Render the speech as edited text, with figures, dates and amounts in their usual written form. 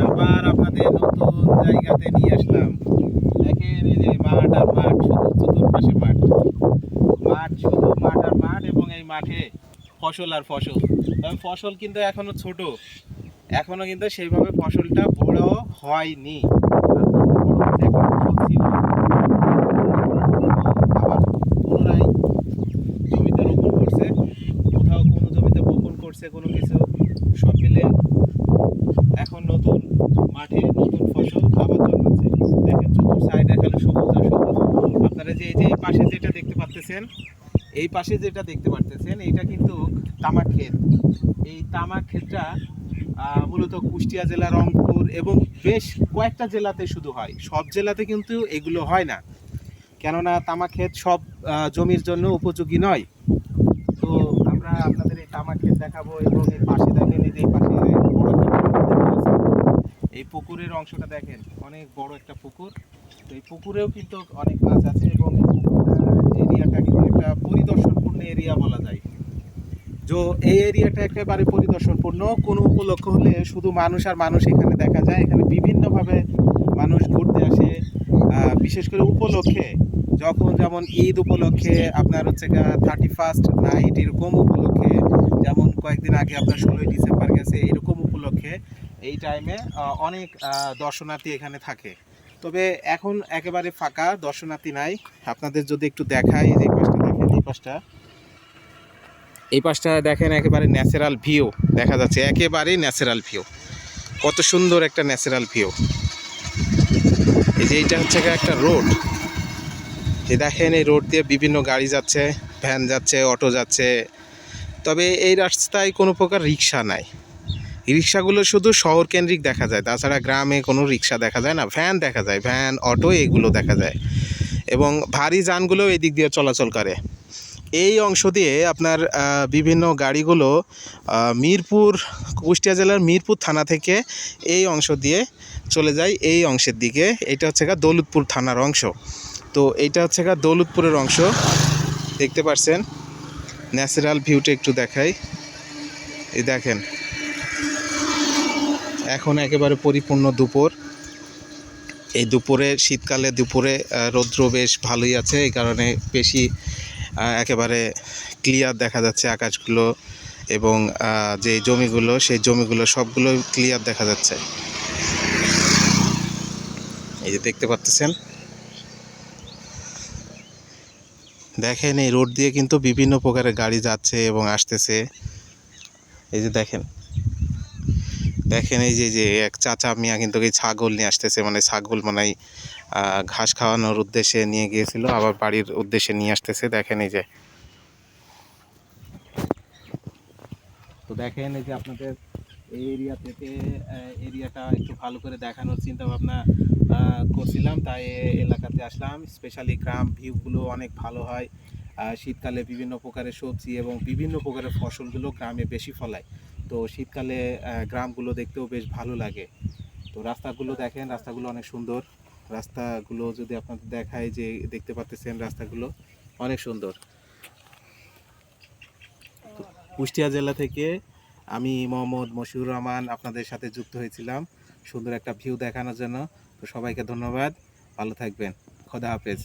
আবার আপনাদের নতুন জায়গাতে নিয়ে আসলাম। দেখেন এই যে মাঠ আর মাঠ, শুধু চতুর্পাশে মাঠ, মাঠ শুধু মাঠ আর মাঠ, এবং এই মাঠে ফসল আর ফসল। তবে ফসল কিন্তু এখনো ছোট, এখনো কিন্তু সেইভাবে ফসলটা বড় হয়নি। আস্তে আস্তে বড় হচ্ছে। একটা ফসল ছিল, আবার পুনরায় জমিতে রোপণ করছে, কোথাও কোনো জমিতে বপন করছে কোনো কিছু, সব মিলে এখন নতুন মাঠে নতুন ফসল আবার জন্মাচ্ছে। দেখেন চতুর সাইড এখানে সবুজ আর সবুজ। আপনারা যে এই যে এই পাশে যেটা দেখতে পাচ্ছেন, এই পাশে যেটা দেখতে পাচ্ছেন, এইটা কিন্তু তামাক ক্ষেত। এই তামাক ক্ষেতটা মূলত কুষ্টিয়া জেলা, রংপুর এবং বেশ কয়েকটা জেলাতে শুধু হয়, সব জেলাতে কিন্তু এগুলো হয় না, কেননা তামাক ক্ষেত সব জমির জন্য উপযোগী নয়। তো আমরা আপনাদের এই তামাক ক্ষেত দেখাবো, এবং এই পাশে দেখেন, এই যে এই পাশে বড় একটা পুকুর দেখতে পাচ্ছেন। এই পুকুরের অংশটা দেখেন, অনেক বড় একটা পুকুর। তো এই পুকুরেও কিন্তু অনেক মাছ আছে, এবং এই এরিয়াটা কিন্তু একটা পরিদর্শনপূর্ণ এরিয়া বলা যায়। তো এই এরিয়াটা একেবারে পরিদর্শনপূর্ণ। কোনো উপলক্ষ হলে শুধু মানুষ আর মানুষ এখানে দেখা যায়। এখানে বিভিন্নভাবে মানুষ ঘুরতে আসে, বিশেষ করে উপলক্ষে, যখন যেমন ঈদ উপলক্ষে, আপনার হচ্ছে 31st নাইট, এরকম উপলক্ষে, যেমন কয়েকদিন আগে আপনার 16ই ডিসেম্বর গেছে, এরকম উপলক্ষে এই টাইমে অনেক দর্শনার্থী এখানে থাকে। তবে এখন একেবারে ফাঁকা, দর্শনার্থী নাই। আপনাদের যদি একটু দেখাই, এই পাশটা দেখেন, এই পাশটা দেখেন, একেবারে ন্যাচারাল ভিউ দেখা যাচ্ছে, একেবারে ন্যাচারাল ভিউ। কত সুন্দর একটা ন্যাচারাল ভিউ। এই যে এইটা হচ্ছে একটা রোড, এই দেখেন এই রোড দিয়ে বিভিন্ন গাড়ি যাচ্ছে, ভ্যান যাচ্ছে, অটো যাচ্ছে। তবে এই রাস্তায় কোনো প্রকার রিক্সা নাই। রিক্সাগুলো শুধু শহর কেন্দ্রিক দেখা যায়, তাছাড়া গ্রামে কোনো রিক্সা দেখা যায় না। ভ্যান দেখা যায়, ভ্যান, অটো এগুলো দেখা যায়, এবং ভারী যানগুলো এই দিক দিয়ে চলাচল করে। এই অংশ দিয়ে আপনার বিভিন্ন গাড়িগুলো মিরপুর, কুষ্টিয়া জেলার মিরপুর থানা থেকে এই অংশ দিয়ে চলে যায় এই অংশের দিকে। এটা হচ্ছে দৌলতপুর থানার অংশ। তো এইটা হচ্ছে দৌলতপুরের অংশ, দেখতে পাচ্ছেন। ন্যাচারাল ভিউটা একটু দেখাই, এই দেখেন, এখন একেবারে পরিপূর্ণ দুপুর। এই দুপুরে, শীতকালে দুপুরে রৌদ্র বেশ ভালোই আছে, এই কারণে বেশি একেবারে ক্লিয়ার দেখা যাচ্ছে আকাশগুলো, এবং যে জমিগুলো, সেই জমিগুলো সবগুলো ক্লিয়ার দেখা যাচ্ছে। এই যে দেখতে পাচ্ছেন, দেখেন এই রোড দিয়ে কিন্তু বিভিন্ন প্রকারের গাড়ি যাচ্ছে এবং আসতেছে। এই যে দেখেন, দেখেন এই যে যে এক চাচা মিয়া কিন্তু এই ছাগল নিয়ে আসতেছে, মানে ছাগল মানে ঘাস খাওয়ানোর উদ্দেশ্যে নিয়ে গিয়েছিল, আবার বাড়ির উদ্দেশ্যে নিয়ে আসতেছে। দেখেন এই যে, তো দেখেন এই যে আপনাদের এই এরিয়া থেকে এরিয়াটা একটু ভালো করে দেখানোর চিন্তা ভাবনা করছিলাম, তাই এলাকাতে আসলাম। স্পেশালি গ্রাম ভিউগুলো অনেক ভালো হয়। শীতকালে বিভিন্ন প্রকারের সবজি এবং বিভিন্ন প্রকারের ফসলগুলো গ্রামে বেশি ফলায়। তো শীতকালে গ্রামগুলো দেখতেও বেশ ভালো লাগে। তো রাস্তাগুলো দেখেন, রাস্তাগুলো অনেক সুন্দর। রাস্তাগুলো যদি আপনাদের দেখায়, যে দেখতে পাচ্ছেন রাস্তাগুলো অনেক সুন্দর। কুষ্টিয়া জেলা থেকে আমি মোহাম্মদ মশিউর রহমান আপনাদের সাথে যুক্ত হয়েছিলাম সুন্দর একটা ভিউ দেখানোর জন্য। তো সবাইকে ধন্যবাদ, ভালো থাকবেন, খোদা হাফেজ।